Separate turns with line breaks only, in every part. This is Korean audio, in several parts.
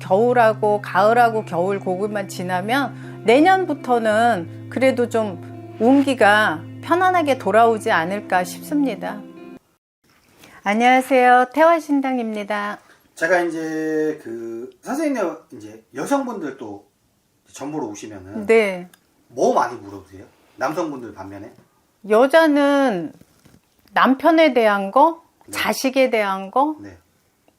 겨울하고 가을하고 겨울 고기만 지나면 내년부터는 그래도 좀 운기가 편안하게 돌아오지 않을까 싶습니다. 안녕하세요. 태화신당입니다.
제가 이제 선생님네 이제 여성분들도 전보러 오시면은
네.
뭐 많이 물어보세요? 남성분들 반면에?
여자는 남편에 대한 거,
네.
자식에 대한 거,
네.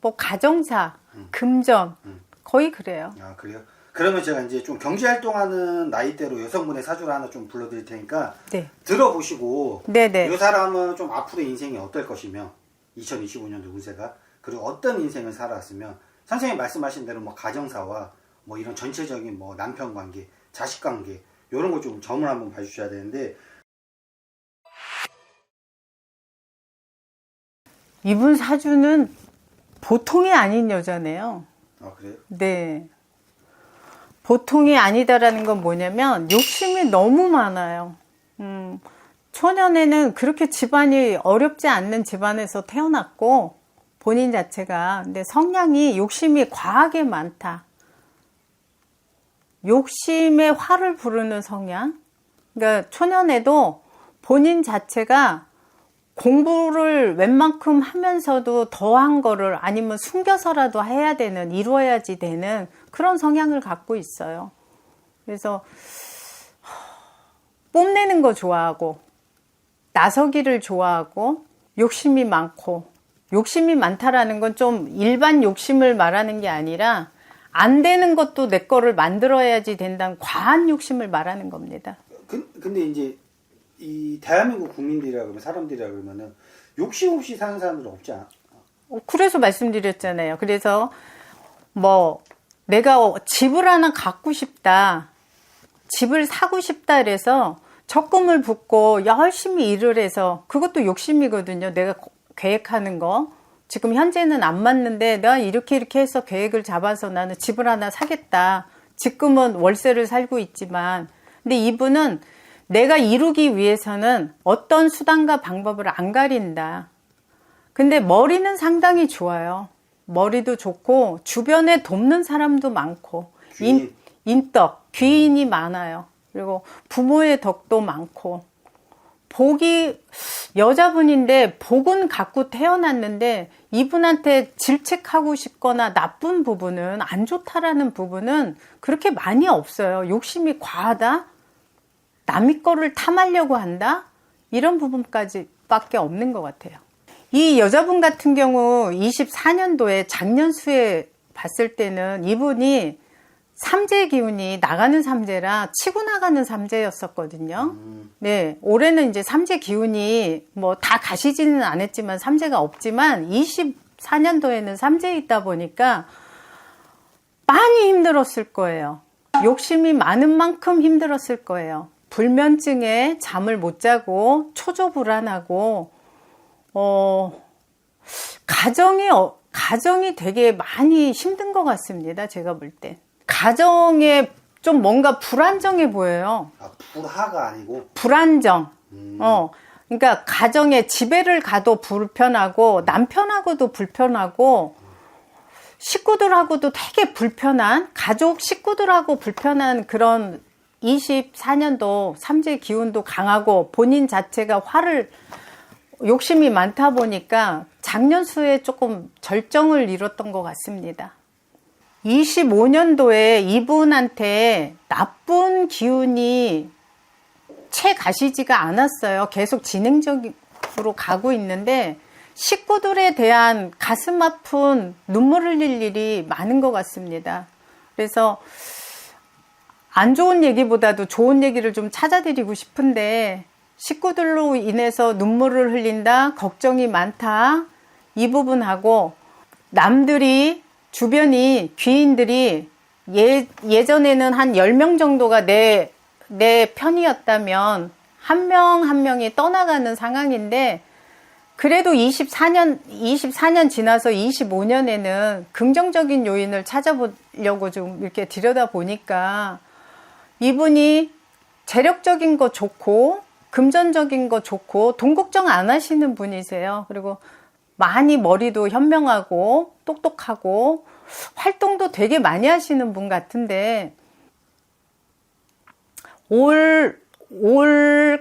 뭐 가정사, 금전 거의 그래요.
아, 그래요? 그러면 제가 이제 좀 경제활동하는 나이대로 여성분의 사주를 하나 좀 불러드릴 테니까
네.
들어보시고
네네.
이 사람은 좀 앞으로의 인생이 어떨 것이며 2025년도 운세가 그리고 어떤 인생을 살아왔으면 선생님 말씀하신 대로 뭐 가정사와 뭐 이런 전체적인 뭐 남편 관계, 자식 관계 이런 거 좀 점을 한번 봐주셔야 되는데
이분 사주는 보통이 아닌 여자네요.
아, 그래요?
네. 보통이 아니다라는 건 뭐냐면 욕심이 너무 많아요. 초년에는 그렇게 집안이 어렵지 않는 집안에서 태어났고 본인 자체가 근데 성향이 욕심이 과하게 많다. 욕심에 화를 부르는 성향. 그러니까 초년에도 본인 자체가 공부를 웬만큼 하면서도 더한 거를 아니면 숨겨서라도 해야 되는, 이루어야지 되는 그런 성향을 갖고 있어요. 그래서 뽐내는 거 좋아하고 나서기를 좋아하고 욕심이 많고 욕심이 많다라는 건 좀 일반 욕심을 말하는 게 아니라 안 되는 것도 내 거를 만들어야지 된다는 과한 욕심을 말하는 겁니다.
근데 이제 이 대한민국 국민들이라 그러면 사람들이라 그러면은 욕심 없이 사는 사람들은 없지 않아?
그래서 말씀드렸잖아요. 그래서 뭐 내가 집을 하나 갖고 싶다, 집을 사고 싶다 그래서 적금을 붓고 열심히 일을 해서 그것도 욕심이거든요. 내가 계획하는 거. 지금 현재는 안 맞는데 내가 이렇게 해서 계획을 잡아서 나는 집을 하나 사겠다. 지금은 월세를 살고 있지만 근데 이분은 내가 이루기 위해서는 어떤 수단과 방법을 안 가린다. 근데 머리는 상당히 좋아요. 머리도 좋고 주변에 돕는 사람도 많고 인덕, 귀인이 많아요. 그리고 부모의 덕도 많고 복이 여자분인데 복은 갖고 태어났는데 이분한테 질책하고 싶거나 나쁜 부분은 안 좋다라는 부분은 그렇게 많이 없어요. 욕심이 과하다? 남의 거를 탐하려고 한다? 이런 부분까지 밖에 없는 것 같아요. 이 여자분 같은 경우 24년도에 작년 수에 봤을 때는 이분이 삼재 기운이 나가는 삼재라 치고 나가는 삼재였었거든요. 네, 올해는 이제 삼재 기운이 뭐 다 가시지는 않았지만 삼재가 없지만 24년도에는 삼재 있다 보니까 많이 힘들었을 거예요. 욕심이 많은 만큼 힘들었을 거예요. 불면증에 잠을 못 자고 초조불안하고 가정이 되게 많이 힘든 것 같습니다. 제가 볼 때. 가정에 좀 뭔가 불안정해 보여요.
아, 불화가 아니고?
불안정. 그러니까 가정에 집에를 가도 불편하고 남편하고도 불편하고 식구들하고도 되게 불편한 가족 식구들하고 불편한 그런 24년도 삼재 기운도 강하고 본인 자체가 욕심이 많다 보니까 작년 수에 조금 절정을 이뤘던 것 같습니다. 25년도에 이분한테 나쁜 기운이 채 가시지가 않았어요. 계속 진행적으로 가고 있는데 식구들에 대한 가슴 아픈 눈물 흘릴 일이 많은 것 같습니다. 그래서 안 좋은 얘기보다도 좋은 얘기를 좀 찾아드리고 싶은데 식구들로 인해서 눈물을 흘린다, 걱정이 많다 이 부분하고 남들이 주변이 귀인들이 예전에는 한 10명 정도가 내 편이었다면 한 명 한 명이 떠나가는 상황인데 그래도 24년 지나서 25년에는 긍정적인 요인을 찾아보려고 좀 이렇게 들여다보니까 이분이 재력적인 거 좋고 금전적인 거 좋고 돈 걱정 안 하시는 분이세요. 그리고 많이 머리도 현명하고 똑똑하고 활동도 되게 많이 하시는 분 같은데 올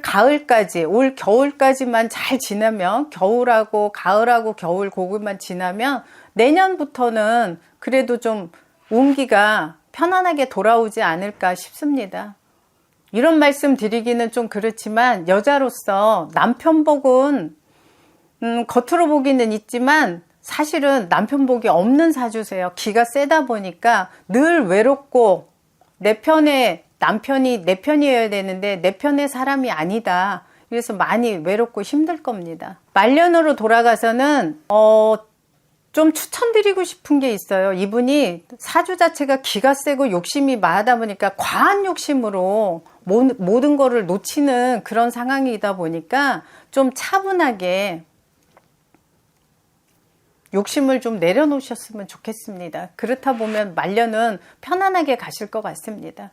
가을까지, 올 겨울까지만 잘 지나면, 겨울하고 가을하고 겨울 고기만 지나면 내년부터는 그래도 좀 운기가 편안하게 돌아오지 않을까 싶습니다. 이런 말씀 드리기는 좀 그렇지만 여자로서 남편 복은 겉으로 보기는 있지만 사실은 남편 복이 없는 사주세요. 기가 세다 보니까 늘 외롭고 내 편에 남편이 내 편이어야 되는데 내 편의 사람이 아니다. 그래서 많이 외롭고 힘들 겁니다. 말년으로 돌아가서는 좀 추천드리고 싶은 게 있어요. 이분이 사주 자체가 기가 세고 욕심이 많다 보니까 과한 욕심으로 모든 거를 놓치는 그런 상황이다 보니까 좀 차분하게 욕심을 좀 내려놓으셨으면 좋겠습니다. 그렇다 보면 말년은 편안하게 가실 것 같습니다.